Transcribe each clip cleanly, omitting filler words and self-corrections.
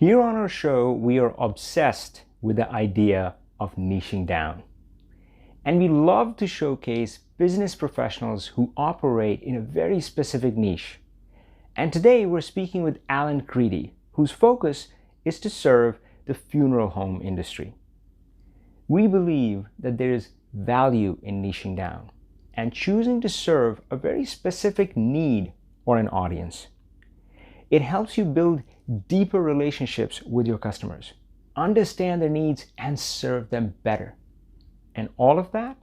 Here on our show, we are obsessed with the idea of niching down. And we love to showcase business professionals who operate in a very specific niche. And today we're speaking with Alan Creedy, whose focus is to serve the funeral home industry. We believe that there is value in niching down and choosing to serve a very specific need or an audience. It helps you build deeper relationships with your customers, understand their needs, and serve them better. And all of that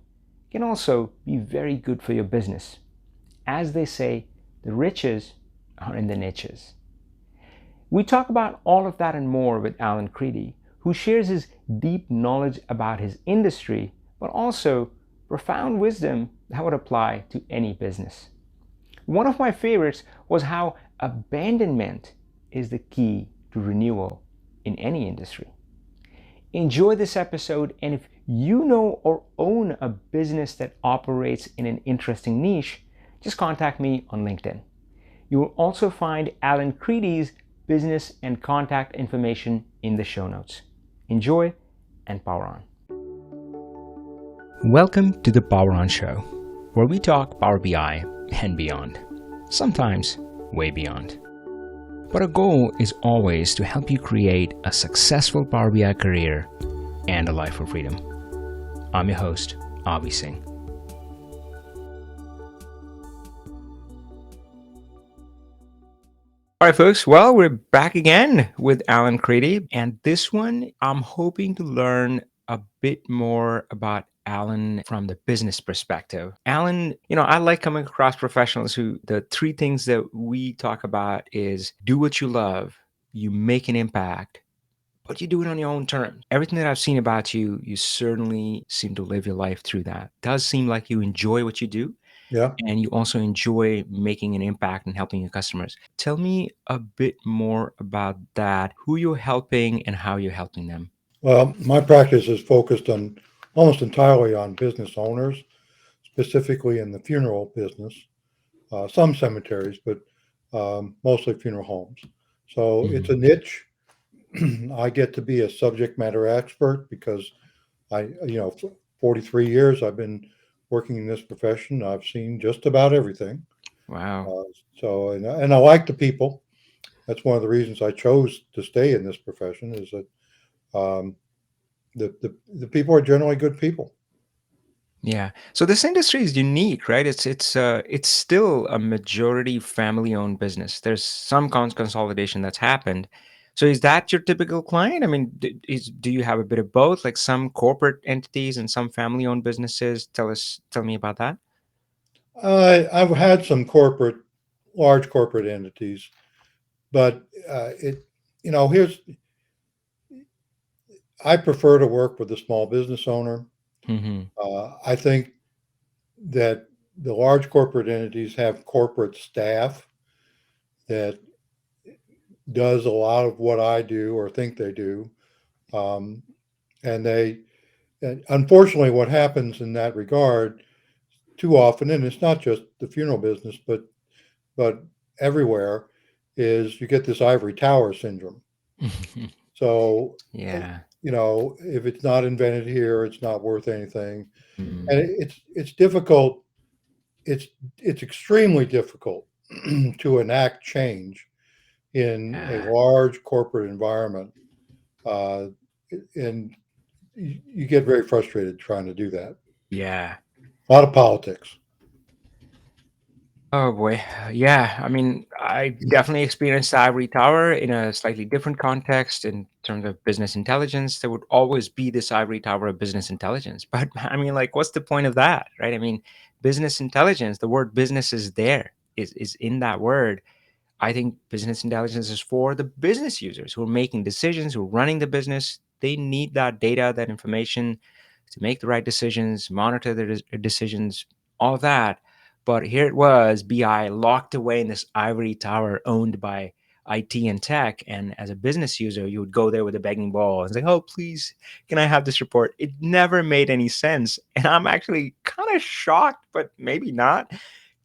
can also be very good for your business. As they say, the riches are in the niches. We talk about all of that and more with Alan Creedy, who shares his deep knowledge about his industry, but also profound wisdom that would apply to any business. One of my favorites was how abandonment is the key to renewal in any industry. Enjoy this episode, and if you know or own a business that operates in an interesting niche, just contact me on LinkedIn. You will also find Alan Creedy's business and contact information in the show notes. Enjoy and power on. Welcome to the Power On Show, where we talk Power BI and beyond, sometimes way beyond. But our goal is always to help you create a successful Power BI career and a life of freedom. I'm your host, Avi Singh. All right, folks. Well, we're back again with Alan Creedy, and this one I'm hoping to learn a bit more about Alan from the business perspective. Alan, I like coming across professionals who the three things that we talk about is do what you love, you make an impact, but you do it on your own terms. Everything that I've seen about you, you certainly seem to live your life through that. It does seem like you enjoy what you do. Yeah. And you also enjoy making an impact and helping your customers. Tell me a bit more about that, who you're helping and how you're helping them. Well, my practice is focused on almost entirely on business owners, specifically in the funeral business, some cemeteries, but mostly funeral homes. So it's Mhm. a niche. I get to be a subject matter expert because for 43 years I've been working in this profession. I've seen just about everything. Wow. Uh, and I like the people. That's one of the reasons I chose to stay in this profession is that um, the people are generally good people. Yeah. So this industry is unique, right? It's still a majority family-owned business. There's some consolidation that's happened. So is that your typical client? I mean, do you have a bit of both, like some corporate entities and some family-owned businesses? Tell me about that. I've had some large corporate entities, but here's I prefer to work with a small business owner. Mm-hmm. I think that the large corporate entities have corporate staff that does a lot of what I do or think they do, um, and and unfortunately, what happens in that regard too often, and it's not just the funeral business, but everywhere, is you get this ivory tower syndrome. So, Yeah. if it's not invented here, it's not worth anything, and Mhm. it's difficult. It's it's extremely difficult to enact change in a Yeah. large corporate environment, uh, and you get very frustrated trying to do that. Yeah. A lot of politics. Oh boy. Yeah. I mean, I definitely experienced the Ivory Tower in a slightly different context in terms of business intelligence. There would always be this Ivory Tower of business intelligence. But I mean, like, what's the point of that? Right? I mean, business intelligence, the word business is there, is in that word. I think business intelligence is for the business users who are making decisions, who are running the business. They need that data, that information to make the right decisions, monitor their decisions, all of that. But here it was, BI locked away in this ivory tower owned by IT and tech. And as a business user, you would go there with a begging bowl and say, oh, please, can I have this report? It never made any sense. And I'm actually kind of shocked, but maybe not,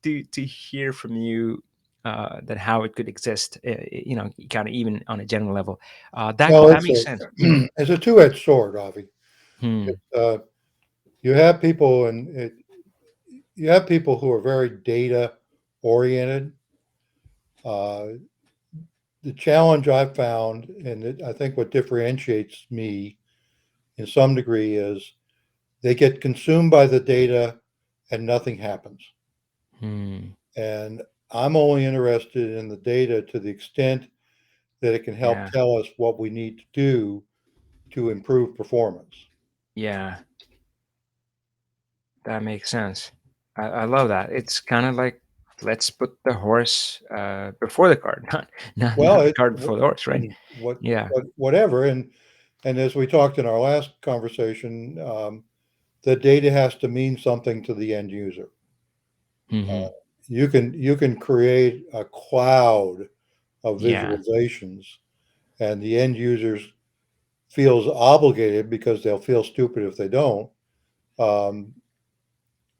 to hear from you that how it could exist, kind of even on a general level. That Well, that it's makes a sense. it's a two-edged sword, Avi. Hmm. It's, you have people you have people who are very data oriented. Uh, the challenge I've found, and I think what differentiates me in some degree, is they get consumed by the data and nothing happens. Hmm. And I'm only interested in the data to the extent that it can help Yeah. tell us what we need to do to improve performance. Yeah. That makes sense. I love that. It's kind of like, let's put the horse before the cart, not Well, the cart before the horse, right? what, Yeah. whatever. And as we talked in our last conversation, the data has to mean something to the end user. Hmm. You can create a cloud of Yeah. visualizations, and the end users feels obligated because they'll feel stupid if they don't, um,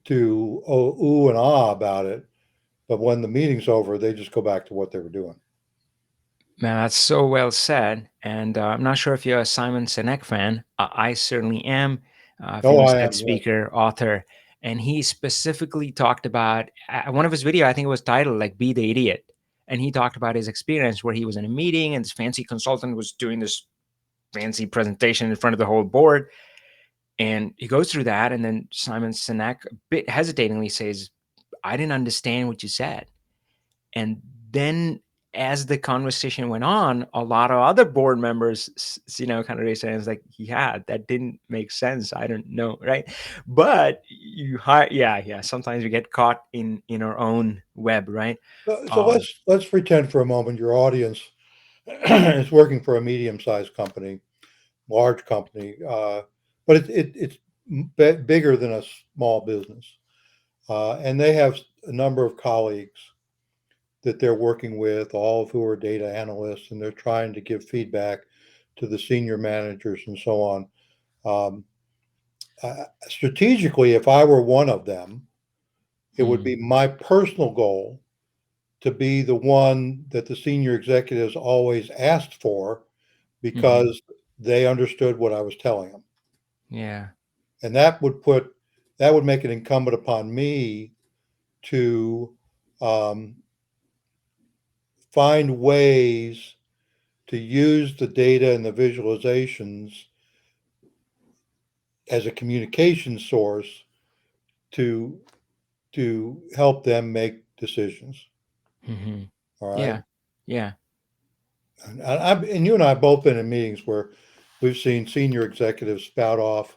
to ooh and ah about it. But when the meeting's over, they just go back to what they were doing. Man, that's so well said. And I'm not sure if you're a Simon Sinek fan. I certainly am. Oh, Famous I TED am. Yes. speaker, author. And he specifically talked about one of his video, I think it was titled like Be the Idiot. And he talked about his experience where he was in a meeting and this fancy consultant was doing this fancy presentation in front of the whole board. And he goes through that. And then Simon Sinek, a bit hesitatingly, says, I didn't understand what you said. And then as the conversation went on, a lot of other board members, kind of raised their hands like, yeah, that didn't make sense. I don't know. Right. But yeah. Sometimes we get caught in our own web. Right. So Um, let's pretend for a moment your audience is working for a medium-sized company, large company, but it's bigger than a small business, and they have a number of colleagues that they're working with, all of who are data analysts, and they're trying to give feedback to the senior managers and so on. Um, Strategically, if I were one of them, it would hmm, be my personal goal to be the one that the senior executives always asked for hmm, because they understood what I was telling them. yeah. And that would make it incumbent upon me to um, find ways to use the data and the visualizations as a communication source to help them make decisions. Hmm. All right. Yeah. Yeah. And you and I have both been in meetings where we've seen senior executives spout off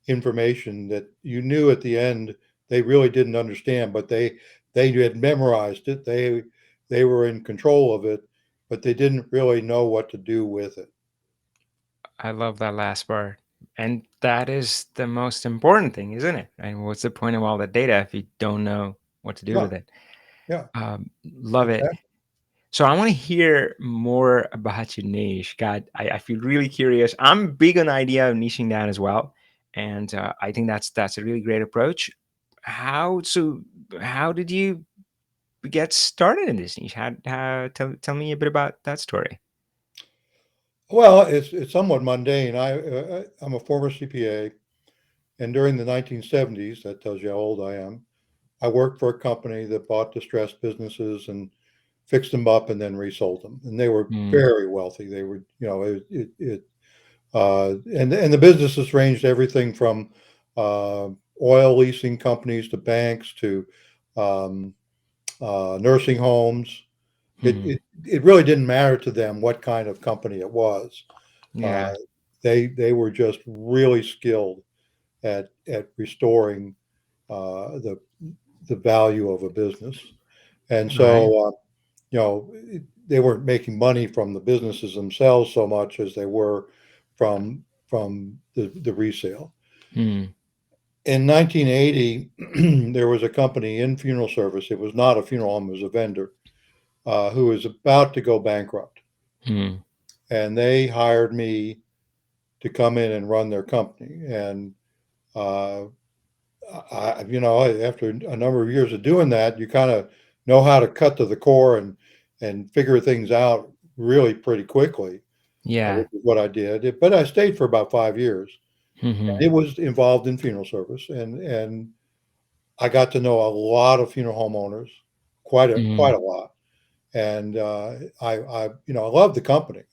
information that you knew at the end they really didn't understand, but they had memorized it. They were in control of it, but they didn't really know what to do with it. I love that last part. And that is the most important thing, isn't it? And what's the point of all the data if you don't know what to do Yeah, with it? yeah, Love it. exactly. So I want to hear more about your niche. God, I feel really curious. I'm big on the idea of niching down as well, and I think that's a really great approach. How did you get started in this niche? Tell me a bit about that story. Well, it's somewhat mundane. I'm a former CPA, and during the 1970s, that tells you how old I am. I worked for a company that bought distressed businesses and fixed them up and then resold them. And they were Mm, very wealthy. They were, and the businesses ranged everything from uh, oil leasing companies to banks to um, nursing homes. It, mhm. it it really didn't matter to them what kind of company it was. Uh, Yeah. they were just really skilled at restoring the value of a business. And Right. so, they weren't making money from the businesses themselves so much as they were from the resale. Mm, In 1980, there was a company in funeral service. It was not a funeral home; it was a vendor who was about to go bankrupt, mm, and they hired me to come in and run their company. And after a number of years of doing that, you kind of know how to cut to the core and figure things out really pretty quickly, Yeah. which is what I did. But I stayed for about 5 years. Mm-hmm. It was involved in funeral service, and I got to know a lot of funeral homeowners, quite Mm-hmm. a lot. And I loved the company.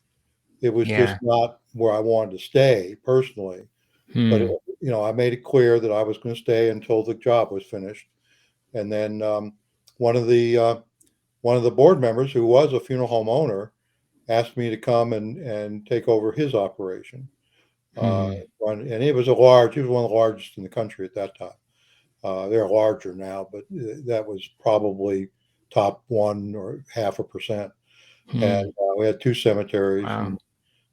It was just Yeah. not where I wanted to stay personally. But Hmm. I made it clear that I was going to stay until the job was finished. And then one of the uh, one of the board members, who was a funeral home owner, asked me to come and take over his operation. Uh, Hmm. and it was a large. He was one of the largest in the country at that time. They're larger now, but that was probably top 1.5%. And Hmm. we had two cemeteries Wow. and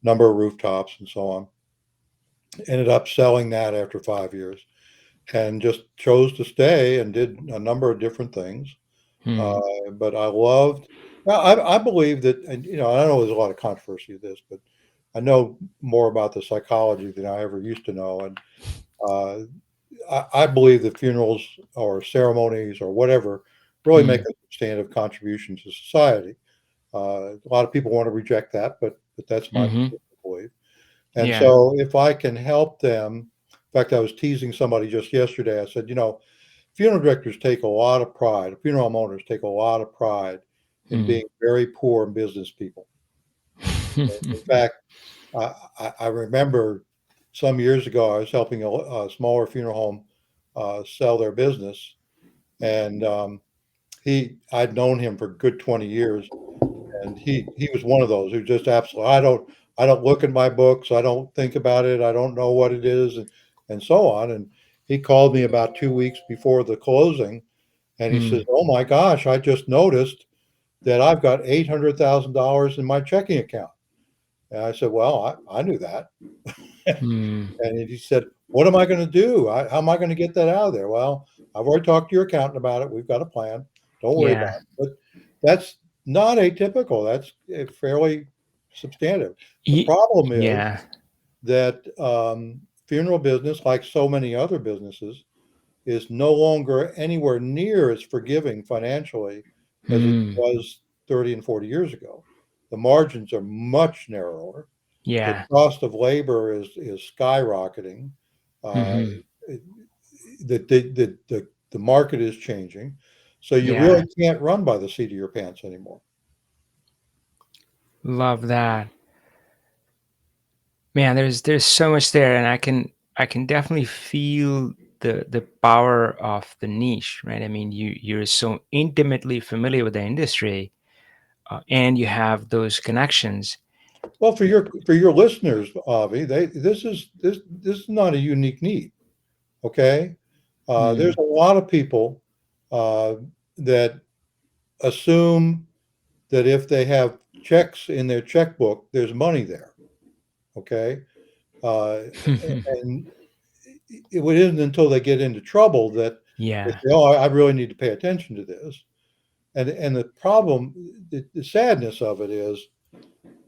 number of rooftops and so on. Ended up selling that after 5 years, and just chose to stay and did a number of different things. Hmm. But I loved. Well, I believe that, and I know there's a lot of controversy with this, but I know more about the psychology than I ever used to know, and uh, I believe that funerals or ceremonies or whatever really make Hmm. a substantive contribution to society. A lot of people want to reject that, but that's my Hmm. belief. And Yeah. so if I can help them, in fact, I was teasing somebody just yesterday. I said, funeral directors take a lot of pride, funeral home owners take a lot of pride in Hmm. being very poor business people. In fact, I remember some years ago, I was helping a smaller funeral home sell their business, and I'd known him for a good 20 years, and he was one of those who just absolutely, I don't look at my books, I don't think about it, I don't know what it is, and so on. And he called me about 2 weeks before the closing, and he says, Hmm. "Oh my gosh, I just noticed that I've got $800,000 in my checking account." And I said, "Well, I knew that." Hmm. And he said, "What am I going to do? How am I going to get that out of there?" Well, I've already talked to your accountant about it. We've got a plan. Don't worry about Yeah. it. But that's not atypical. That's fairly substantive. The Ye- problem is yeah. that funeral business, like so many other businesses, is no longer anywhere near as forgiving financially as it Hmm. was 30 and 40 years ago. The margins are much narrower. The Yeah. cost of labor is skyrocketing. Uh, Hmm. the market is changing, so you Yeah. really can't run by the seat of your pants anymore. Love that. Man, there's so much there, and I can definitely feel the power of the niche, right? I mean, you're so intimately familiar with the industry, and you have those connections. Well, for your listeners, Avi, this is not a unique need. Okay, there's Hmm. a lot of people uh, that assume that if they have checks in their checkbook, there's money there. Okay, uh, and it isn't until they get into trouble that they Yeah. say, "Oh, I really need to pay attention to this." And the problem, the sadness of it is,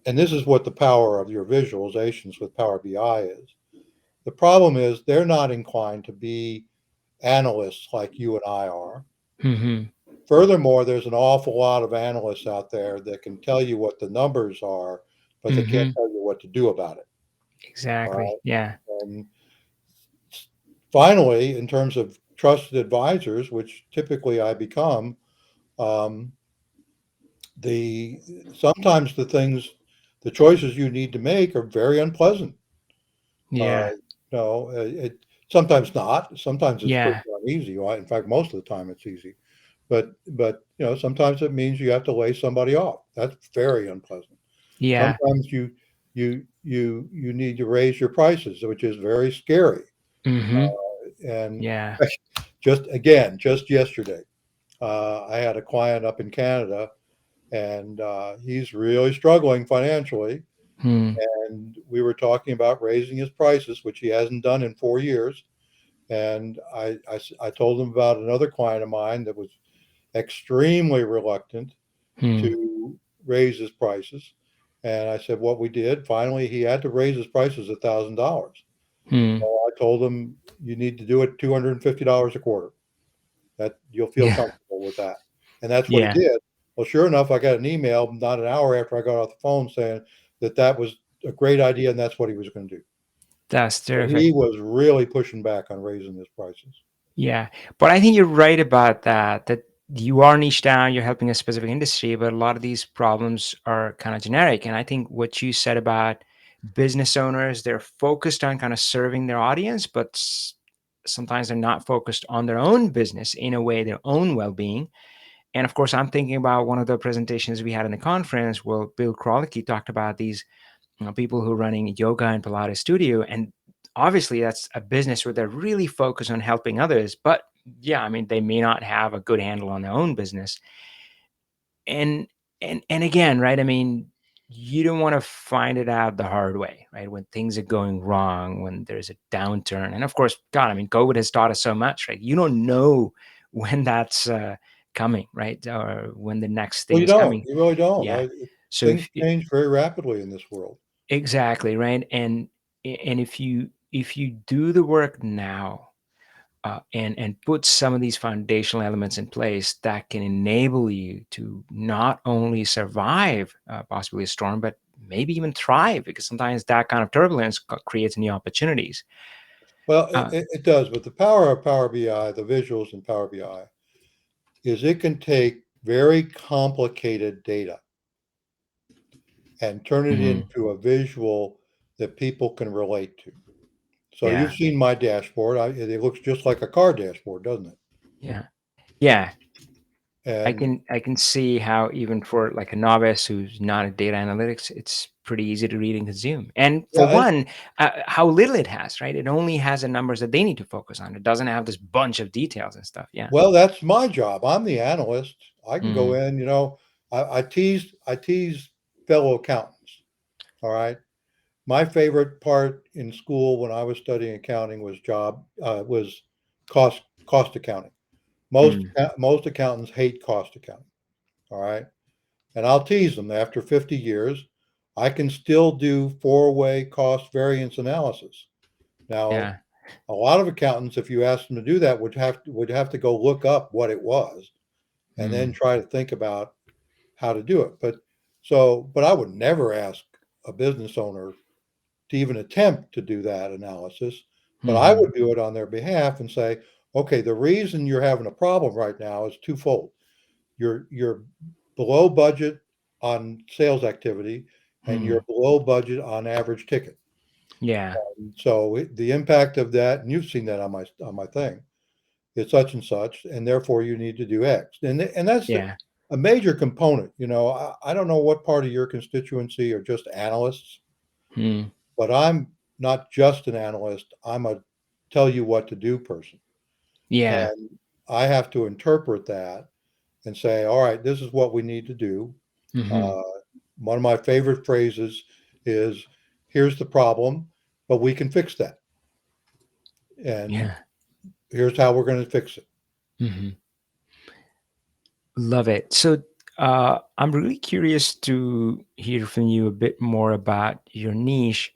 and this is what the power of your visualizations with Power BI is. The problem is they're not inclined to be analysts like you and I are. Hmm. Furthermore, there's an awful lot of analysts out there that can tell you what the numbers are, but they can't Hmm. tell you what to do about it. Exactly. All Yeah. right. And finally, in terms of trusted advisors, which typically I become, um, the sometimes the choices you need to make are very unpleasant. Uh, Yeah. it sometimes not. Sometimes it's pretty Yeah. darn easy. Well, in fact, most of the time it's easy. But sometimes it means you have to lay somebody off. That's very unpleasant. Yeah. Sometimes you need to raise your prices, which is very scary. Hmm. And Yeah. just yesterday, I had a client up in Canada, and he's really struggling financially. Hmm. And we were talking about raising his prices, which he hasn't done in 4 years. And I told him about another client of mine that was extremely reluctant Hmm. to raise his prices. And I said, what we did, finally, he had to raise his prices $1,000. Hmm. So I told him, you need to do it $250 a quarter. That you'll feel Yeah. comfortable with that. And that's what he Yeah, did. Well, sure enough, I got an email not an hour after I got off the phone saying that that was a great idea and that's what he was going to do. that's So terrific. he was really pushing back on raising his prices. Yeah, but I think you're right about that. That you are niche down, you're helping a specific industry, but a lot of these problems are kind of generic. And I think what you said about business owners, they're focused on kind of serving their audience, but sometimes they're not focused on their own business in a way, their own well-being. And of course, I'm thinking about one of the presentations we had in the conference where Bill Krolicky talked about these people who are running yoga and Pilates studio. And obviously, that's a business where they're really focused on helping others. But yeah, I mean, they may not have a good handle on their own business. And and again, right? I mean, you don't want to find it out the hard way, right? When things are going wrong, when there's a downturn, and of course, God, I mean, COVID has taught us so much, right? You don't know when that's coming, right, or when the next Well, thing you is don't. coming. You really don't. Yeah. So Things if change very rapidly in this world. exactly, right? And if you do the work now, and put some of these foundational elements in place that can enable you to not only survive possibly a storm, but maybe even thrive, because sometimes that kind of turbulence creates new opportunities. Well, Uh, it does, but the power of Power BI, the visuals in Power BI, is it can take very complicated data and turn it mhm, into a visual that people can relate to. So you've yeah, seen my dashboard. It looks just like a car dashboard, doesn't it? yeah, yeah. I And can I can see how even for like a novice who's not in data analytics, it's pretty easy to read and consume. And for yeah, one, how little it has, right? It only has the numbers that they need to focus on. It doesn't have this bunch of details and stuff. Yeah. well, that's my job. I'm the analyst. I can go Mm, in. I tease fellow accountants. All right. My favorite part in school when I was studying accounting was cost accounting. mm, Most accountants hate cost accounting. All right, and I'll tease them. After 50 years, I can still do four-way cost variance analysis. Now, yeah. a lot of accountants, if you ask them to do that, would have to go look up what it was and then Mm, try to think about how to do it. But I would never ask a business owner to even attempt to do that analysis, but I mhm, would do it on their behalf and say, okay, the reason you're having a problem right now is twofold. You're below budget on sales activity and you're mm. below budget on average ticket. Yeah, So the impact of that, and you've seen that on my thing, it's such and such, and therefore you need to do X. And that's yeah. a major component. I don't know what part of your constituency are just analysts, Mm, but I'm not just an analyst. I'm a tell you what to do person. yeah. And I have to interpret that and say, all right, this is what we need to do. Mhm, Uh, One of my favorite phrases is, here's the problem, but we can fix that. And yeah. here's how we're going to fix it. Mhm. Love it. So, I'm really curious to hear from you a bit more about your niche.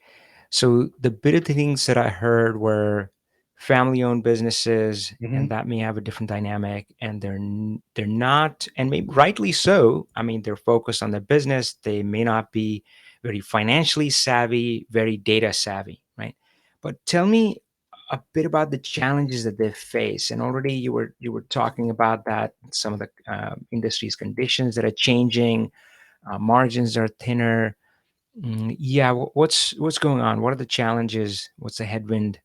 So the bit of the things that I heard were family-owned businesses, and Mhm. that may have a different dynamic, and they're not, and maybe rightly so. I mean, they're focused on their business. They may not be very financially savvy, very data savvy, right? But tell me a bit about the challenges that they face. And already you were talking about that, some of the industry's conditions that are changing, margins are thinner. Yeah, what's going on? What are the challenges? What's the headwind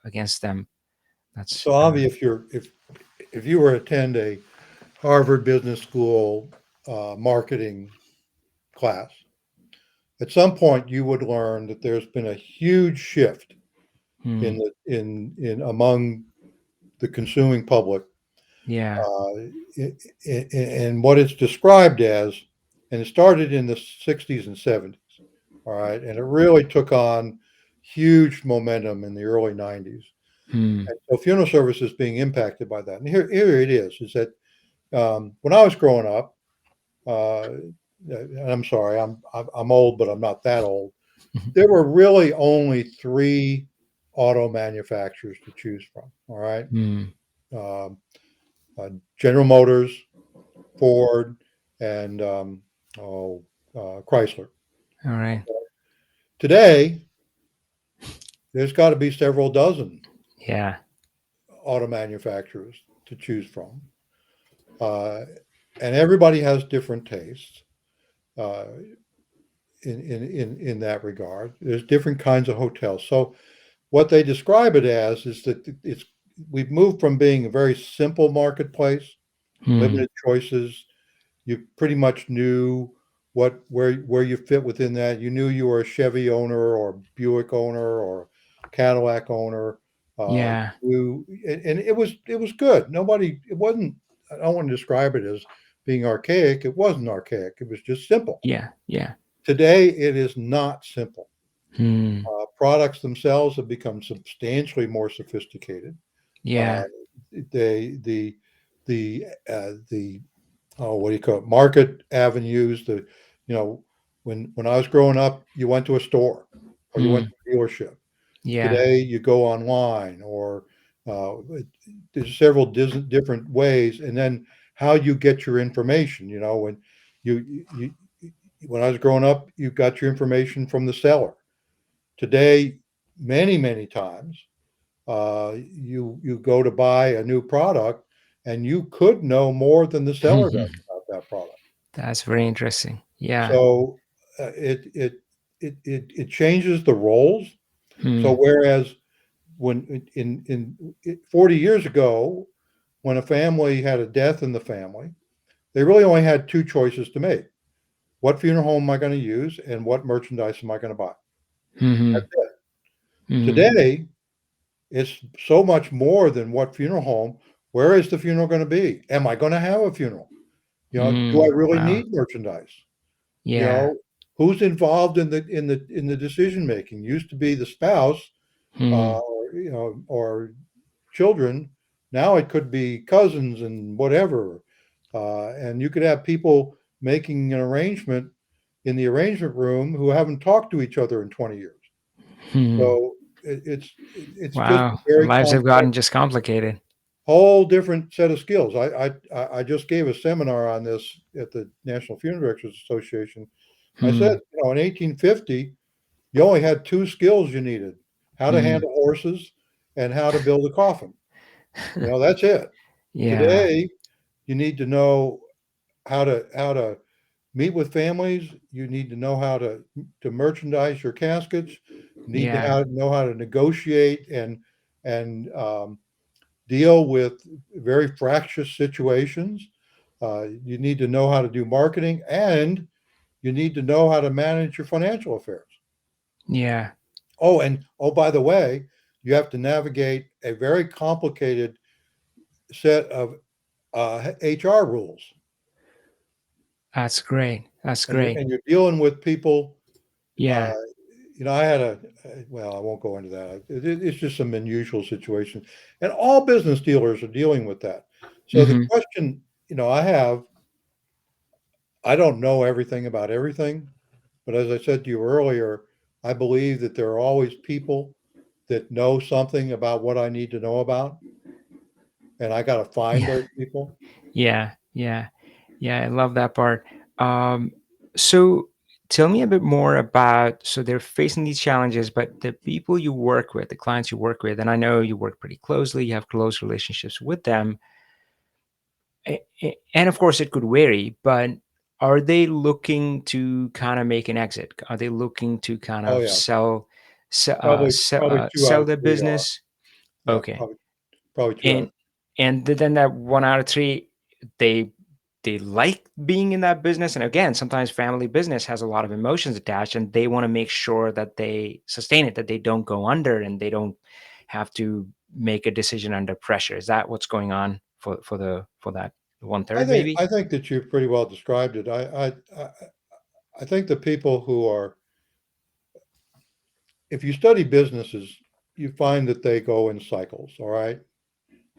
against them? That's So, Avi, if you were to attend a Harvard Business School marketing class, at some point you would learn that there's been a huge shift hmm, in among the consuming public, yeah, uh, and what it's described as, and it started in the 60s and 70s, all right, and it really took on huge momentum in the early 90s. hmm, And so funeral service is being impacted by that. And here it is that when I was growing up, uh, and I'm sorry, I'm old, but I'm not that old. There were really only three auto manufacturers to choose from. All right, hmm, um, General Motors, Ford, and oh, Chrysler. All right. Today, there's got to be several dozen Yeah. auto manufacturers to choose from, uh, and everybody has different tastes. Uh, in that regard, there's different kinds of hotels. So what they describe it as is that it's we've moved from being a very simple marketplace, Hmm. limited choices. You pretty much knew where you fit within that. You knew you were a Chevy owner or Buick owner or Cadillac owner. Yeah. And it was good. Nobody it wasn't. I don't want to describe it as being archaic. It wasn't archaic. It was just simple. Yeah. Yeah. Today, it is not simple. Hmm. Products themselves have become substantially more sophisticated. Uh, Yeah. they the oh, what do you call it? Market avenues. You know, when I was growing up, you went to a store or you went Hmm. to a dealership. Yeah. Today, you go online or uh, there's several different ways, and then how you get your information. When you when I was growing up, you got your information from the seller. Today, many times, you go to buy a new product, and you could know more than the seller does about that product. That's very interesting. Yeah. So it changes the roles. So Hmm. whereas in 40 years ago, when a family had a death in the family, they really only had two choices to make: what funeral home am I going to use, and what merchandise am I going to buy? Hmm. That's it. Hmm. Today, it's so much more than what funeral home. Where is the funeral going to be? Am I going to have a funeral? Do I Hmm. really Wow. need merchandise? You Yeah. know, who's involved in the decision making? Used to be the spouse, Hmm. or children. Now it could be cousins and whatever, and you could have people making an arrangement in the arrangement room who haven't talked to each other in 20 years. Hmm. So it's just a Wow. very Lives have complex, gotten just complicated. whole different set of skills. I just gave a seminar on this at the National Funeral Directors Association. I said, Hmm. in 1850, you only had two skills you needed: how to Hmm. handle horses and how to build a coffin. That's it. Yeah. Today, you need to know how to meet with families. You need to know how to merchandise your caskets. You need to Yeah. know how to negotiate and deal with very fractious situations. You need to know how to do marketing, and you need to know how to manage your financial affairs. Yeah. Oh, by the way, you have to navigate a very complicated set of HR rules, That's great. That's and you're great. and you're dealing with people. Uh, Yeah. I had well, I won't go into that. It's just some unusual situation, and all business dealers are dealing with that. So the Hmm. question, I don't know everything about everything, but as I said to you earlier, I believe that there are always people that know something about what I need to know about, and I got to find Yeah. those people. Yeah. Yeah. Yeah. I love that part. Um, so tell me a bit more about, so they're facing these challenges, but the people you work with, the clients you work with, and I know you work pretty closely, you have close relationships with them. And of course, it could vary, but are they looking to kind of make an exit? Are they looking to kind Oh of yeah, probably two out sell of their three are. business? Yeah, Okay. probably two out And of. then that 1 out of 3, they like being in that business. And again, sometimes family business has a lot of emotions attached, and they want to make sure that they sustain it, that they don't go under, and they don't have to make a decision under pressure. Is that what's going on for that one I third think maybe? I think that you've pretty well described it. I think the people who are, if you study businesses, you find that they go in cycles. All right,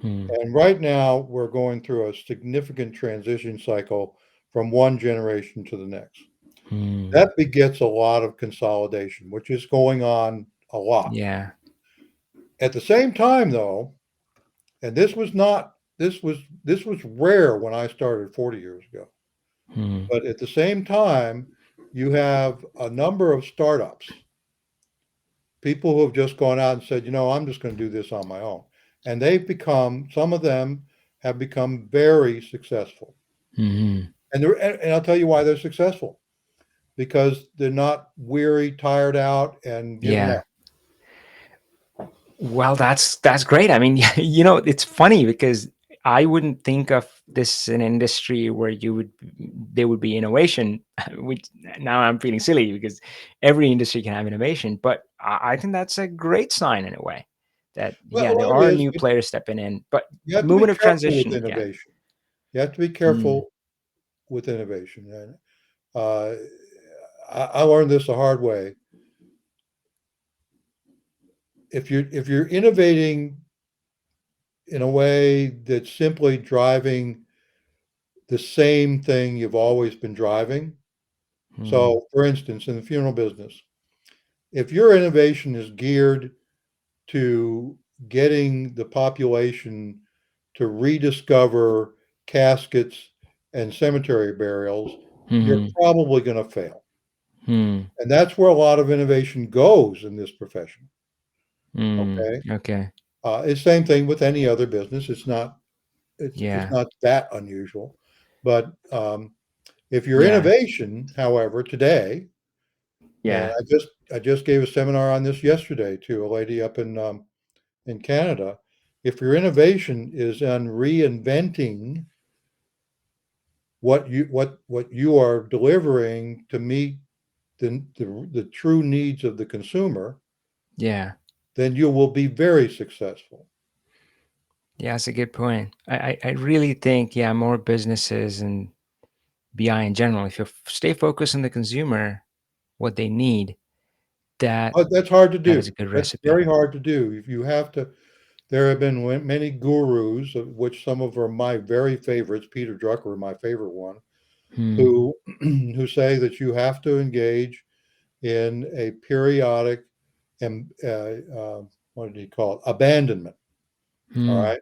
Hmm. and right now we're going through a significant transition cycle from one generation to the next. Hmm. That begets a lot of consolidation, which is going on a lot. Yeah. At the same time, though, and this was not this was rare when I started 40 years ago. Hmm. But at the same time, you have a number of startups, people who have just gone out and said, I'm just going to do this on my own. And some of them have become very successful. Hmm. And I'll tell you why they're successful, because they're not weary, tired out, and giving Yeah. up. Well, that's great. I mean, it's funny because I wouldn't think of this an industry where there would be innovation, which now I'm feeling silly because every industry can have innovation. But I think that's a great sign in a way that, yeah, there Well, it are is. new players stepping in. But You have to be movement of careful with transition, yeah. innovation. You have to be Mm, careful with innovation. And uh, I learned this the hard way. If you're innovating in a way that's simply driving the same thing you've always been driving. mm, So, for instance, in the funeral business, if your innovation is geared to getting the population to rediscover caskets and cemetery burials, you're mm, probably going to fail. mm, And that's where a lot of innovation goes in this profession. Okay. okay. It's same thing with any other business. It's Yeah. not that unusual. But if your Yeah. innovation, however, today, and Yeah. I just gave a seminar on this yesterday to a lady up in Canada. If your innovation is on reinventing what you are delivering to meet the true needs of the consumer, Yeah. then you will be very successful. Yeah, that's a good point. I really think, yeah, more businesses and BI in general, if you stay focused on the consumer, what they need, that That's hard to that is a do. good That's recipe. very hard to do. If you have to, there have been many gurus, of which some of are my very favorites. Peter Drucker, my favorite one, Hmm. who who say that you have to engage in a periodic and what did he call it? Abandonment. All Hmm. right.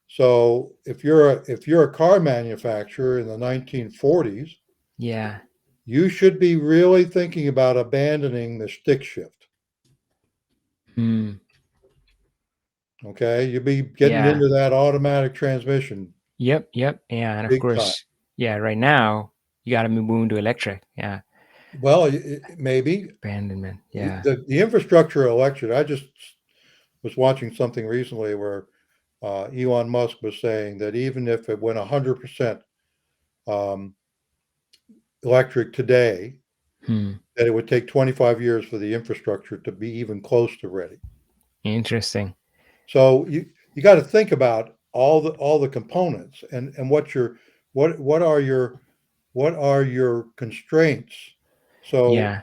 So if you're a car manufacturer in the 1940s, Yeah. you should be really thinking about abandoning the stick shift. Hmm. Okay, you'll be getting Yeah. into that automatic transmission Yep. Yep. Yeah. And of big time. course, yeah, right now you got to move into electric. Yeah. Well, maybe Abandonment. Yeah. the infrastructure election. I just was watching something recently where Elon Musk was saying that even if it went 100% um, electric today, Hmm. that it would take 25 years for the infrastructure to be even close to ready. Interesting. So you got to think about all the components and what are your constraints. So Yeah.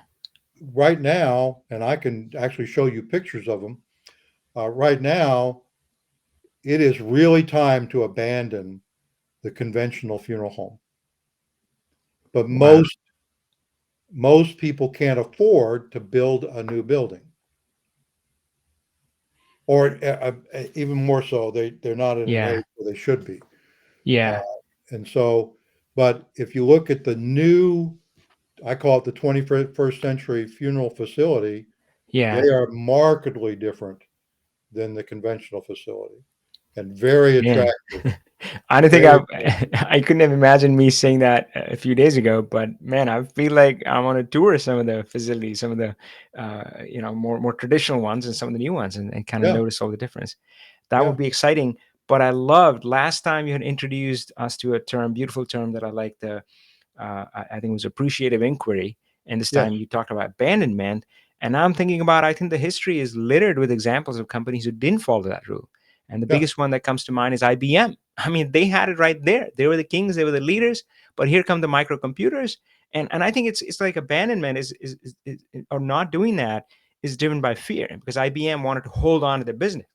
right now, and I can actually show you pictures of them. Right now, it is really time to abandon the conventional funeral home, but Wow. most people can't afford to build a new building, or even more so, they're not in an Yeah. age where they should be. Uh, Yeah. and so, but if you look at the new, I call it the 21st century funeral facility, they Yeah. are markedly different than the conventional facility and very Man. attractive. I don't think Very, I couldn't have imagined me saying that a few days ago, but man, I feel like I want to tour some of the facilities, some of the more traditional ones and some of the new ones, and kind of yeah, notice all the difference. That yeah, would be exciting. But I loved last time you had introduced us to a term, beautiful term that I like. I think it was appreciative inquiry, and this yes, time you talked about abandonment. And I'm thinking about, I think the history is littered with examples of companies who didn't follow that rule. And the yeah. biggest one that comes to mind is IBM. I mean, they had it right there. They were the kings, they were the leaders. But here come the microcomputers, and I think it's like abandonment is or not doing that is driven by fear, because IBM wanted to hold on to their business.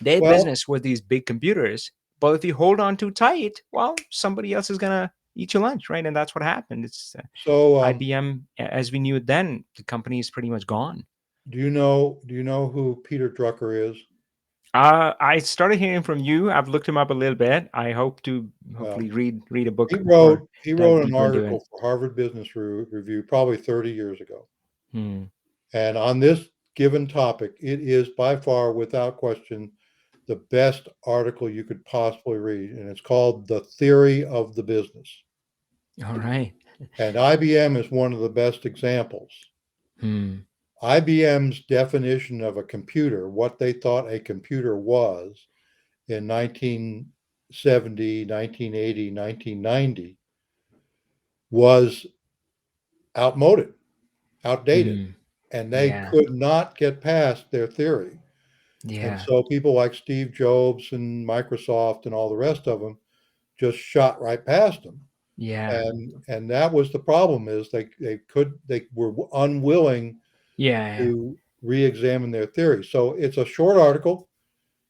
Their Well, business was these big computers, but if you hold on too tight, well, somebody else is gonna eat your lunch, right? And that's what happened. It's so IBM as we knew it then. The company is pretty much gone. do you know who Peter Drucker is? I started hearing from you. I've looked him up a little bit. I hope to Well, hopefully read a book he or wrote he dive wrote an deeper into it. article for Harvard Business Review probably 30 years ago. Hmm. And on this given topic, it is by far, without question, the best article you could possibly read. And it's called The Theory of the Business. All right. And IBM is one of the best examples. Hmm. IBM's definition of a computer, what they thought a computer was in 1970, 1980, 1990, was outmoded, outdated, Hmm. and they Yeah. could not get past their theory. And Yeah. so people like Steve Jobs and Microsoft and all the rest of them just shot right past them. Yeah. And that was the problem, is they were unwilling Yeah. to re-examine their theory. So it's a short article.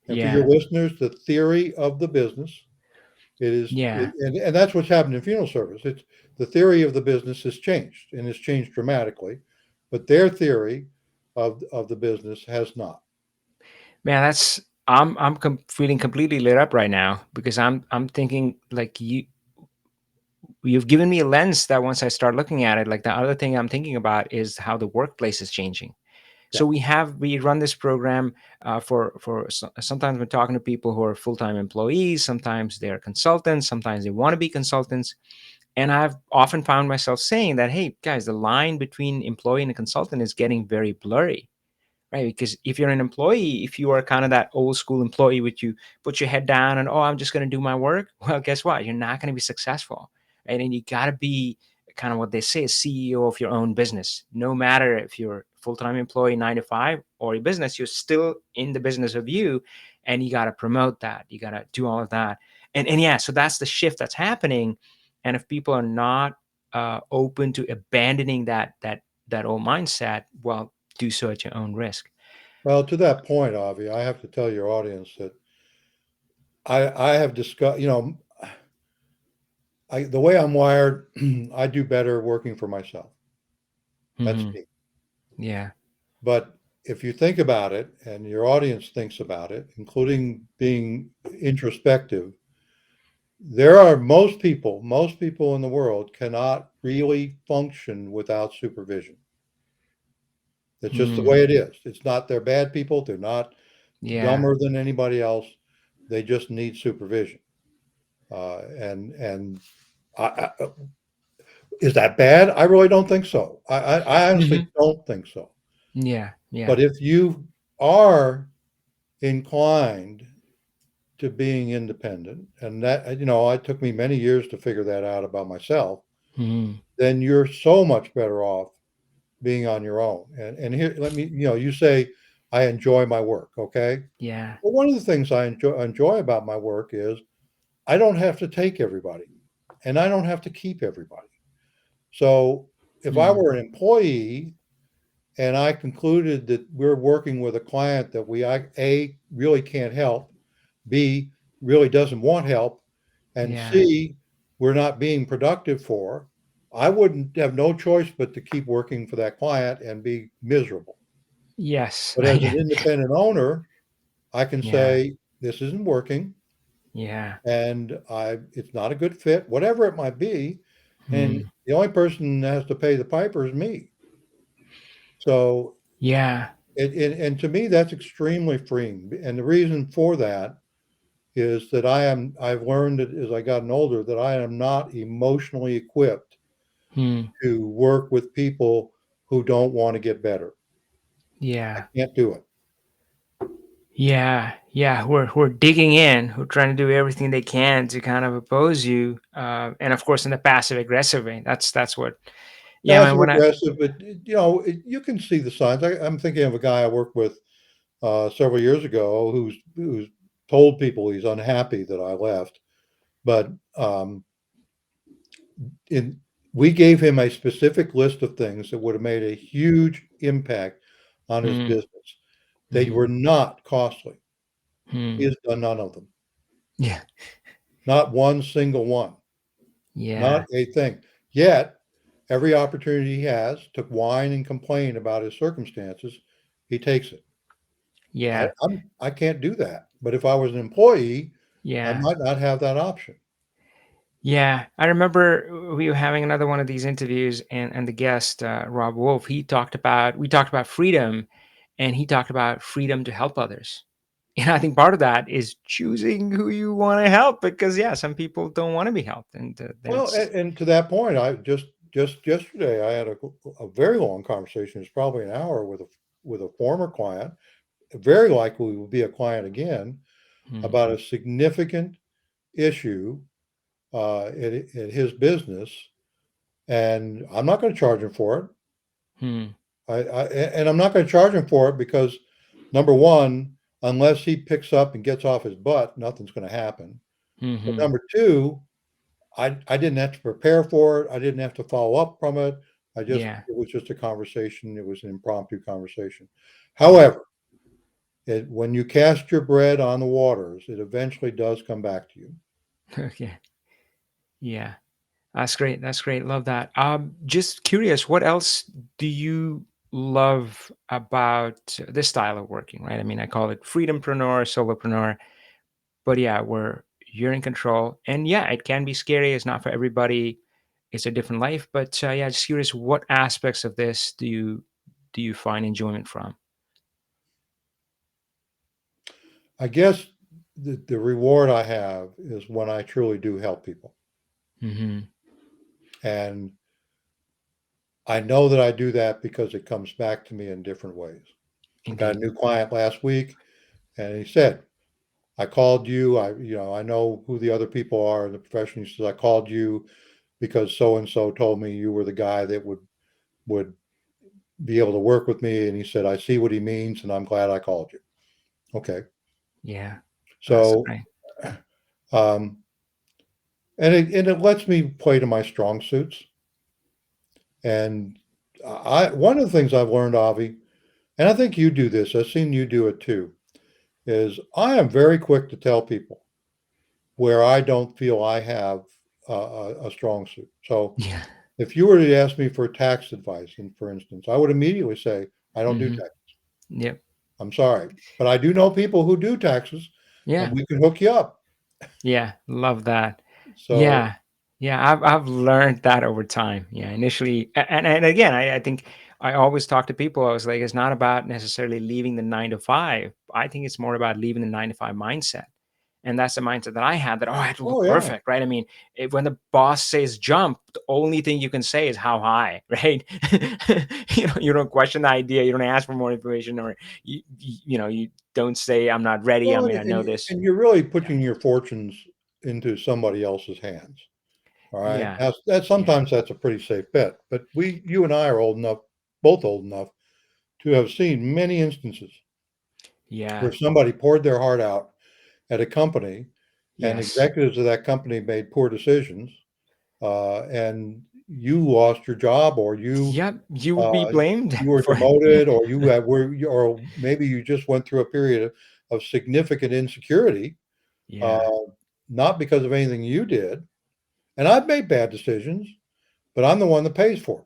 And for your Yeah. listeners, the theory of the business, Yeah. and that's what's happened in funeral service. It's the theory of the business has changed, and it's changed dramatically, but their theory of the business has not. Man, that's feeling completely lit up right now because I'm thinking like you've given me a lens that once I start looking at it, like the other thing I'm thinking about is how the workplace is changing. Yeah. So we run this program sometimes we're talking to people who are full-time employees, sometimes they're consultants, sometimes they want to be consultants, and I've often found myself saying that, hey guys, the line between employee and a consultant is getting very blurry, right? Because if you're an employee, if you are kind of that old school employee, which you put your head down and, oh, I'm just going to do my work, well, guess what? You're not going to be successful, right? And you got to be kind of what they say, a CEO of your own business. No matter if you're a full-time employee, 9 to 5, or a business, you're still in the business of you, and you got to promote that. You got to do all of that, and yeah, so that's the shift that's happening. And if people are not open to abandoning that old mindset, well, do so at your own risk. Well, to that point, Avi, I have to tell your audience that I have discussed, the way I'm wired, I do better working for myself. That's Hmm. me. Yeah. But if you think about it and your audience thinks about it, including being introspective, most people in the world cannot really function without supervision. It's just the Hmm. way it is. It's not they're bad people. They're not Yeah. dumber than anybody else. They just need supervision. And is that bad? I really don't think so. I honestly Hmm. don't think so. Yeah. Yeah. But if you are inclined to being independent, and that, it took me many years to figure that out about myself, Hmm. then you're so much better off being on your own. And here, you say, I enjoy my work. Okay. Yeah. Well, one of the things I enjoy about my work is I don't have to take everybody and I don't have to keep everybody. So if I Hmm. were an employee and I concluded that we're working with a client that A, really can't help, B, really doesn't want help, and Yeah. C, we're not being productive for, I wouldn't have no choice but to keep working for that client and be miserable. Yes. But as an independent owner, I can Yeah. say, this isn't working Yeah. and it's not a good fit, whatever it might be. And Hmm. the only person that has to pay the piper is me. So, Yeah. and to me, that's extremely freeing. And the reason for that is that I've learned that as I gotten older that I am not emotionally equipped Hmm. to work with people who don't want to get better. I Yeah. can't do it. Yeah. Yeah. Who are digging in, who are trying to do everything they can to kind of oppose you, and of course in the passive aggressive way. That's what. Yeah, man. Passive When I. aggressive, but you can see the signs. I'm thinking of a guy I worked with several years ago who's told people he's unhappy that I left, but in we gave him a specific list of things that would have made a huge impact on his Hmm. business. They Hmm. were not costly. He Hmm. has done none of them. Yeah. Not one single one. Not Yeah. a thing. Yet, every opportunity he has to whine and complain about his circumstances, he takes it. Yeah. I can't do that. But if I was an employee, I Yeah. might not have that option. Yeah, I remember we were having another one of these interviews, and the guest, Rob Wolf, we talked about freedom, and he talked about freedom to help others. And I think part of that is choosing who you want to help, because yeah, some people don't want to be helped, and then Well, it's and to that point, I just yesterday I had a very long conversation. It's probably an hour with a former client, very likely will be a client again, hmm, about a significant issue in his business, and I'm not going to charge him for it. hmm, And I'm not going to charge him for it because number one, unless he picks up and gets off his butt, nothing's going to happen. But hmm, number two, I didn't have to prepare for it. I didn't have to follow up from it. yeah, It was just a conversation. It was an impromptu conversation. yeah, However, when you cast your bread on the waters, it eventually does come back to you. okay, yeah. That's great. That's great. Love that. Just curious, what else do you love about this style of working? Right. I mean, I call it freedompreneur, solopreneur. But yeah, where you're in control. And yeah, it can be scary. It's not for everybody. It's a different life. But yeah, just curious, what aspects of this do you find enjoyment from? I guess the reward I have is when I truly do help people. Hmm. And I know that I do that because it comes back to me in different ways. I got a Indeed. new client last week and he said, I called you. I know who the other people are in the profession. He says, I called you because so and so told me you were the guy that would be able to work with me. And he said, I see what he means, and I'm glad I called you. Okay, Yeah, that's so great. um, and it lets me play to my strong suits. And I one of the things I've learned, Avi, and I think you do this. I've seen you do it too. Is I am very quick to tell people where I don't feel I have a strong suit. So Yeah. if you were to ask me for tax advice, and for instance, I would immediately say, I don't do Hmm. tax. Yep. I'm sorry. But I do know people who do taxes and Yeah. we can hook you up. Yeah. Love that. So, Yeah. Yeah. I've learned that over time. Yeah. Initially, and again, I think I always talk to people. I was like, it's not about necessarily leaving the 9 to 5. I think it's more about leaving the 9 to 5 mindset. And that's the mindset that I had, that, oh, I have to oh look yeah. perfect, right? I mean, when the boss says jump, the only thing you can say is how high, right? You don't question the idea. You don't ask for more information, or you don't say, I'm not ready. I Well, mean, I know this. and you're really Yeah. putting your fortunes into somebody else's hands. All right. Yeah. Now, that Yeah. sometimes that's a pretty safe bet, but you and I are old enough, both old enough, to have seen many instances Yeah. where somebody poured their heart out at a company, and Yes. executives of that company made poor decisions, and you lost your job, or Yep. You would be uh, blamed you were for it. Yeah. demoted, or or maybe you just went through a period of significant insecurity, uh, Yeah. not because of anything you did. And I've made bad decisions, but I'm the one that pays for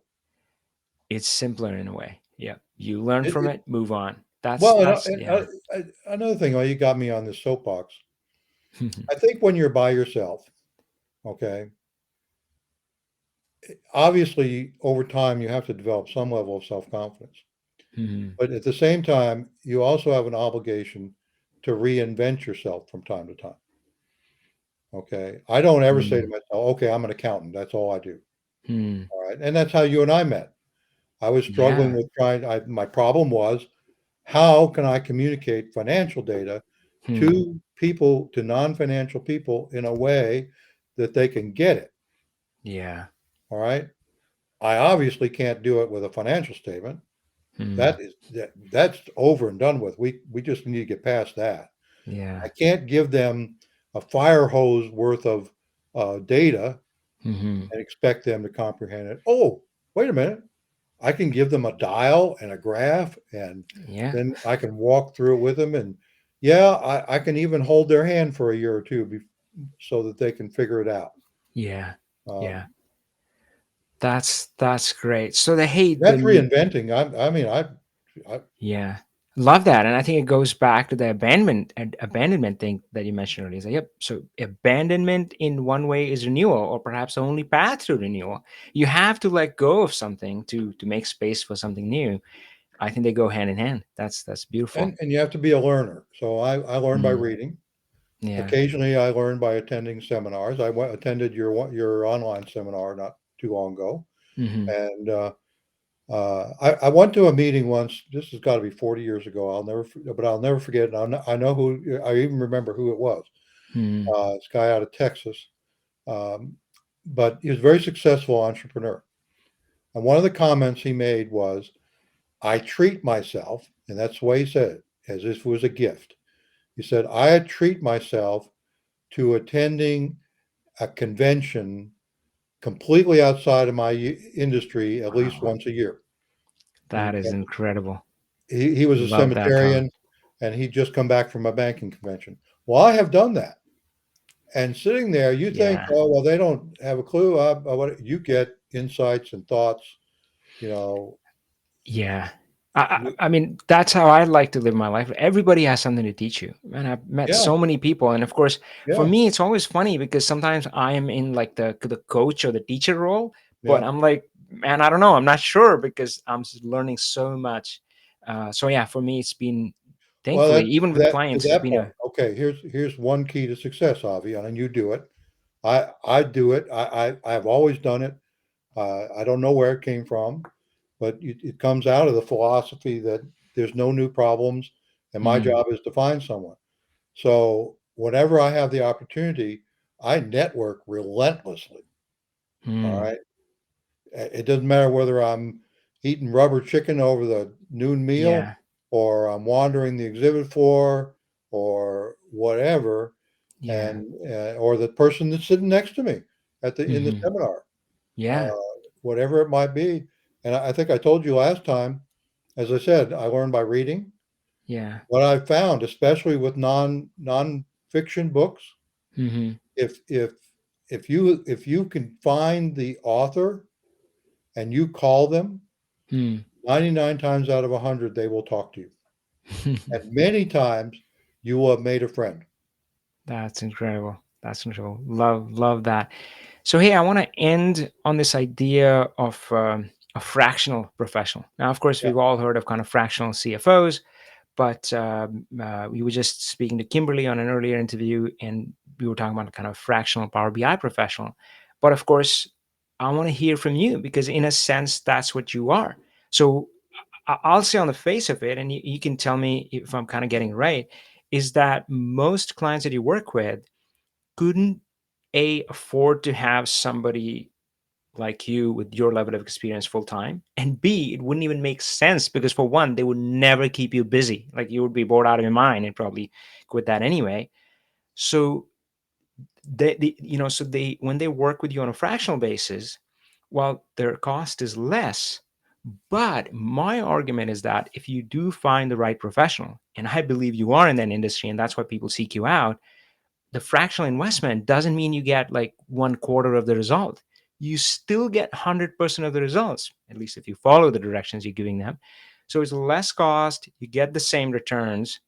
It's simpler in a way. Yeah. You learn it. from it, move on. That's, Well, yeah. another thing, you got me on this soapbox. I think when you're by yourself, okay, obviously over time you have to develop some level of self confidence. Mhm. But at the same time, you also have an obligation to reinvent yourself from time to time. Okay. I don't ever say to Mm. myself, okay, I'm an accountant. That's all I do. Mm. All right. And that's how you and I met. I was struggling Yeah. with my problem was how can I communicate financial data Hmm. to people, to non financial people in a way that they can get it. Yeah. All right. I obviously can't do it with a financial statement. Hmm. That's over and done with. We just need to get past that. I Yeah. can't give them a fire hose worth of data Mhm. and expect them to comprehend it. Oh, wait a minute. I can give them a dial and a graph, and Yeah. then I can walk through it with them. And yeah, I can even hold their hand for a year or two so that they can figure it out. Yeah. Yeah. Um, That's great. So the hey, that's reinventing. I mean, I yeah. Love that, and I think it goes back to the abandonment thing that you mentioned earlier. So, yep. So abandonment in one way is renewal, or perhaps the only path to renewal. You have to let go of something to make space for something new. I think they go hand in hand. That's beautiful. And you have to be a learner. So I learn by Mm, reading. yeah. Occasionally, I learn by attending seminars. Attended your online seminar not too long ago, Hmm. and I went to a meeting once. This has got to be 40 years ago. But I'll never forget it. I know who. I even remember who it was. Hmm. This guy out of Texas, um, but he was a very successful entrepreneur. And one of the comments he made was, "I treat myself," and that's the way he said it, as if it was a gift. He said, "I treat myself to attending a convention completely outside of my industry at least Wow, once a year." that is incredible. He was a Love that comment. cemeterian and he'd just come back from a banking convention. Well, I have done that. And sitting there, you think, Yeah. oh, well, they don't have a clue. What you get insights and thoughts, you know. Yeah. I mean, that's how I like to live my life. Everybody has something to teach you. And I've met Yeah, so many people. And of course, for yeah, me, it's always funny because sometimes I am in like the coach or the teacher role, but yeah. I'm like, man, I don't know. I'm not sure because learning so much. So yeah, for me, it's been Well, thankfully, even with to clients, it's that been point. a Okay, here's one key to success, Avi, and you do it. I do it. I've always done it. I don't know where it came from, but it comes out of the philosophy that there's no new problems, and my mm, job is to find someone. So whenever I have the opportunity, I network relentlessly. All mm, right. It doesn't matter whether I'm eating rubber chicken over the noon meal yeah, or I'm wandering the exhibit floor or whatever, yeah, and or the person that's sitting next to me in the hmm, seminar, uh, yeah, whatever it might be. And I think I told you last time, as I said, I learned by reading. yeah, What I've found, especially with non-fiction books, hmm, if if you can find the author and you call them, hmm. 99 times out of 100 they will talk to you. And many times you will have made a friend. That's incredible. That's incredible. Love that. So hey, I want to end on this idea of a fractional professional. Now, of course, Yeah, we've all heard of kind of fractional CFOs, but we were just speaking to Kimberly on an earlier interview, and we were talking about kind of fractional Power BI professional. But of course, I want to hear from you because, in a sense, that's what you are. So I'll say on the face of it, and you can tell me if I'm kind of getting it right, is that most clients that you work with couldn't a afford to have somebody like you with your level of experience full time, and b it wouldn't even make sense because for one they would never keep you busy, like you would be bored out of your mind and probably quit that anyway. So so they when they work with you on a fractional basis, well, their cost is less. But my argument is that if you do find the right professional, and I believe you are in that industry and that's why people seek you out, the fractional investment doesn't mean you get like one quarter of the result. You still get 100% of the results, at least if you follow the directions you're giving them. So it's less cost, you get the same returns.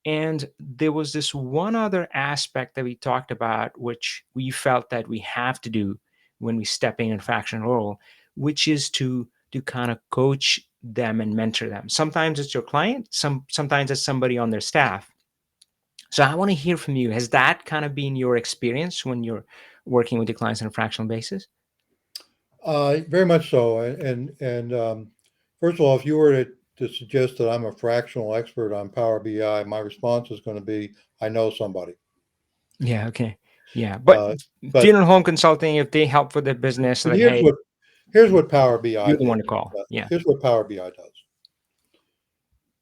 And there was this one other aspect that we talked about, which we felt that we have to do when we step in a fractional role, which is to kind of coach them and mentor them. Sometimes it's your client, sometimes it's somebody on their staff. So I want to hear from you. Has that kind of been your experience when you're working with your clients on a fractional basis? very much so. First of all, if you were to suggest that I'm a fractional expert on Power BI, my response is going to be, I know somebody. Yeah, okay. Yeah. But Uh, but funeral home consulting, if they help with their business, but like, hey, here's what Power BI you're the one to call. Yeah. here's what Power BI does.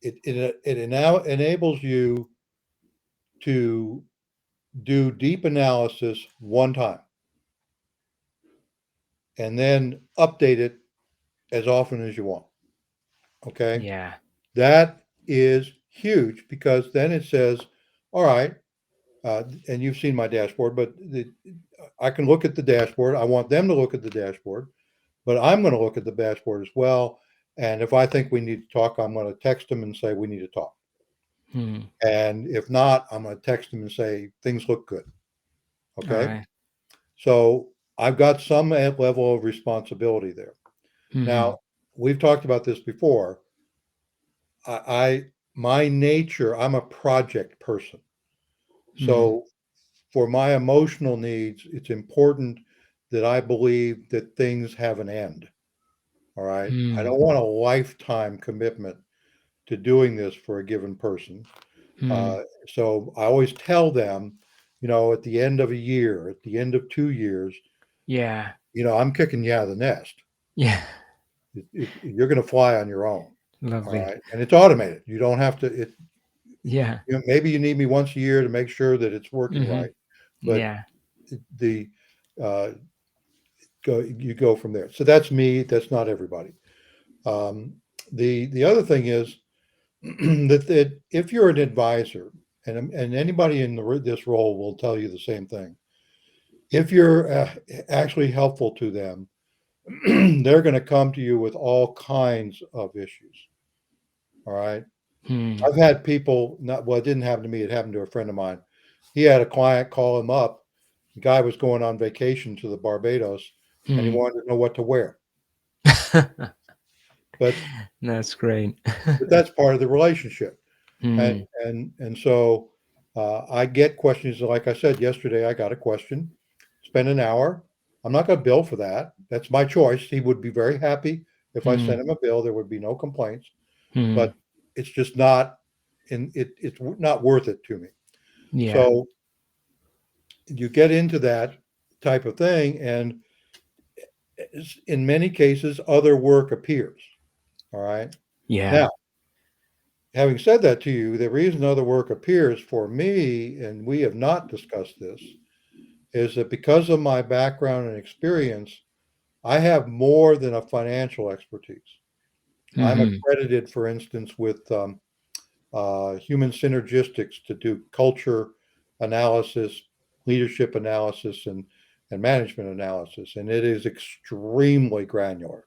It now enables you to do deep analysis one time and then update it as often as you want. Okay. Yeah. That is huge because then it says, all right, and you've seen my dashboard, but I can look at the dashboard. I want them to look at the dashboard, but I'm going to look at the dashboard as well. And if I think we need to talk, I'm going to text them and say we need to talk. Hmm. And if not, I'm going to text them and say things look good. All Okay. right. So I've got some level of responsibility there. Mm-hmm. Now, we've talked about this before. I my nature, I'm a project person. Hmm. So for my emotional needs, it's important that I believe that things have an end. All right. I Hmm. don't want a lifetime commitment to doing this for a given person. Hmm. So I always tell them, at the end of a year, at the end of 2 years, Yeah. I'm kicking you out of the nest. Yeah. You're going to fly on your own. All Lovely. right. And it's automated. You don't have to, Yeah. maybe you need me once a year to make sure that it's working Mm-hmm. right. But Yeah. the, uh, you go from there. So that's me. That's not everybody. Um, the other thing is that if you're an advisor, and anybody in this role will tell you the same thing. If you're actually helpful to them, they're going to come to you with all kinds of issues. All right. Hmm. I've had people not, well, it didn't happen to me. It happened to a friend of mine. He had a client call him up. The guy was going on vacation to the Barbados and he Hmm. wanted to know what to wear. But That's great. but that's part of the relationship. And Hmm. so I get questions. Like I said yesterday, I got a question. Spend an hour. I'm not going to bill for that. That's my choice. He would be very happy if I Hmm. sent him a bill. There would be no complaints. Hmm. But it's just not, it's not worth it to me. Yeah. So you get into that type of thing, and in many cases, other work appears. All right. Yeah. Now, having said that to you, the reason other work appears for me, and we have not discussed this, is that because of my background and experience, I have more than a financial expertise. I'm Hmm. accredited, for instance, with human synergistics to do culture analysis, leadership analysis, and management analysis. And it is extremely granular.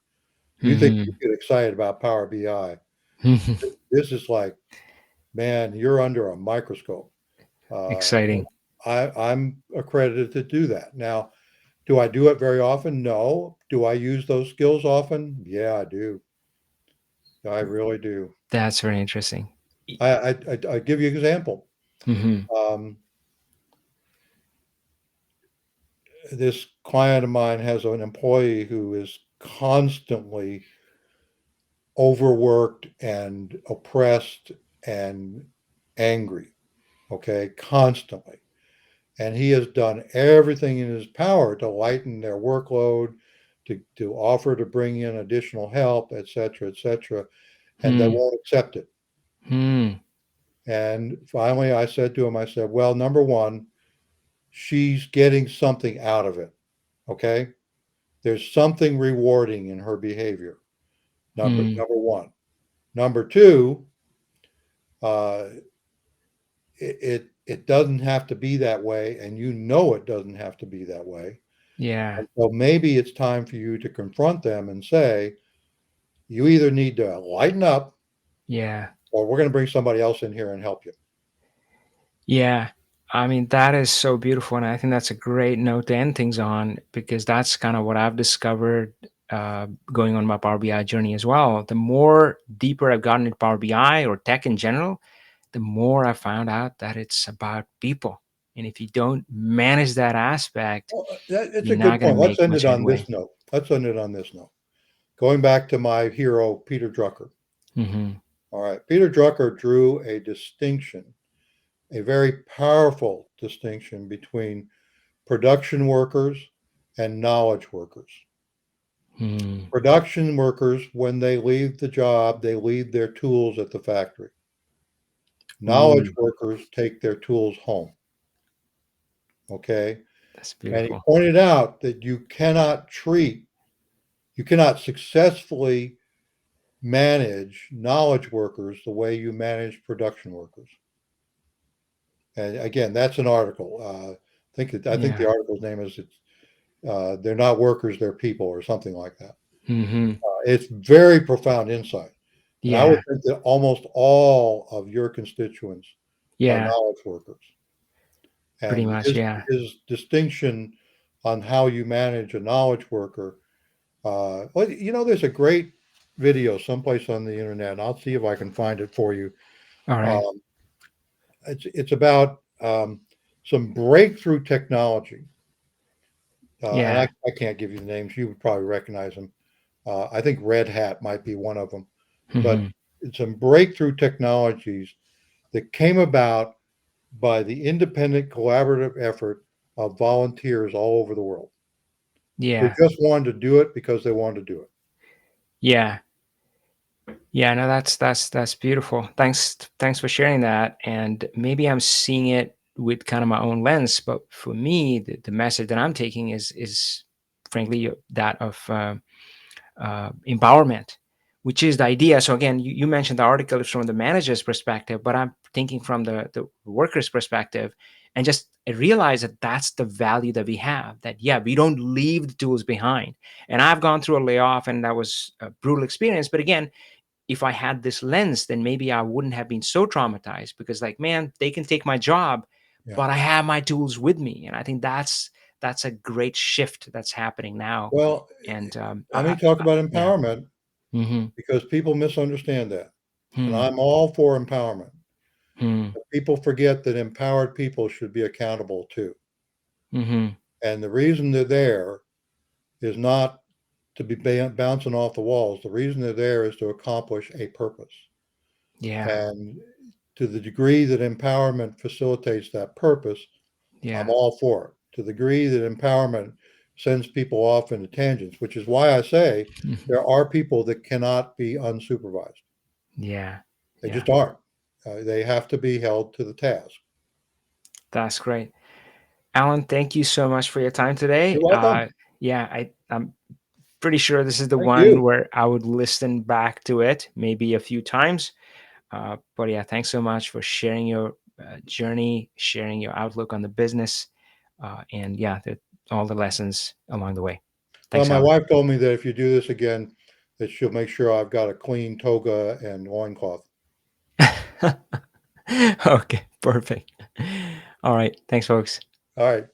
You think you Hmm. get excited about Power BI. Hmm. This is like, man, you're under a microscope. Uh, Exciting. I'm accredited to do that. Now, do I do it very often? No. Do I use those skills often? Yeah, I do. I really do. That's very interesting. I give you an example. Hmm. Um, this client of mine has an employee who is constantly overworked and oppressed and angry. Okay, constantly. And he has done everything in his power to lighten their workload, to offer to bring in additional help, et cetera, et cetera, and they Hmm. won't accept it. Hmm. And finally, I said to him, I said, well, number one, she's getting something out of it. Okay. There's something rewarding in her behavior. Hmm. Number one. Number two, uh, it doesn't have to be that way, and it doesn't have to be that way. Yeah. And so maybe it's time for you to confront them and say, you either need to lighten up, Yeah. or we're going to bring somebody else in here and help you. Yeah. I mean, that is so beautiful. And I think that's a great note to end things on because that's kind of what I've discovered going on my Power BI journey as well. The more deeper I've gotten into Power BI or tech in general, the more I found out that it's about people. And if you don't manage that aspect, Well, it's you're a not good going to point. Let's make end much it on this headway. note. Let's end it on this note. Going back to my hero, Peter Drucker. Hmm. All right. Peter Drucker drew a distinction, a very powerful distinction between production workers and knowledge workers. Hmm. Production workers, when they leave the job, they leave their tools at the factory. Knowledge Ooh, workers take their tools home. Okay. that's And he beautiful. pointed out that you cannot successfully manage knowledge workers the way you manage production workers. And again, that's an article. I think the Yeah. article's name is "They're not workers, they're people" or something like that. Mm-hmm. It's very profound insight. And I would Yeah, think that almost all of your constituents are yeah, knowledge workers. pretty And much. his Yeah. his distinction on how you manage a knowledge worker, well, there's a great video someplace on the internet, and I'll see if I can find it for you. All right. Um, it's about some breakthrough technology, and Yeah. I can't give you the names. You would probably recognize them. I think Red Hat might be one of them, but Mm-hmm. it's some breakthrough technologies that came about by the independent collaborative effort of volunteers all over the world who Yeah. just wanted to do it because they wanted to do it. Yeah. Yeah. No, that's beautiful. Thanks for sharing that. And maybe I'm seeing it with kind of my own lens, but for me, the message that I'm taking is frankly that of empowerment, which is the idea. So again, you mentioned the article is from the manager's perspective, but I'm thinking from the worker's perspective, and just realize that that's the value that we have. That yeah, we don't leave the tools behind. And I've gone through a layoff, and that was a brutal experience. But again, if I had this lens, then maybe I wouldn't have been so traumatized because, like, man, they can take my job, Yeah. but I have my tools with me, and I think that's a great shift that's happening now. Well, And let me talk about yeah. empowerment Mm-hmm. because people misunderstand that. And Hmm. I'm all for empowerment. Hmm. But people forget that empowered people should be accountable too. Mhm. And the reason they're there is not to be bouncing off the walls. The reason they're there is to accomplish a purpose. Yeah. And to the degree that empowerment facilitates that purpose, I'm Yeah. all for it. To the degree that empowerment sends people off into tangents, which is why I say Mhm. there are people that cannot be unsupervised. Yeah. They Yeah. just aren't. They have to be held to the task. That's great. Alan, thank you so much for your time You're today. welcome. Yeah, I'm pretty sure this is the Thank one you. where I would listen back to it maybe a few times. But yeah, thanks so much for sharing your journey, sharing your outlook on the business, and yeah, all the lessons along the way. Well, Thanks, my Alan. wife told me that if you do this again, that she'll make sure I've got a clean toga and loincloth. Okay, perfect. All right. Thanks, folks. All right.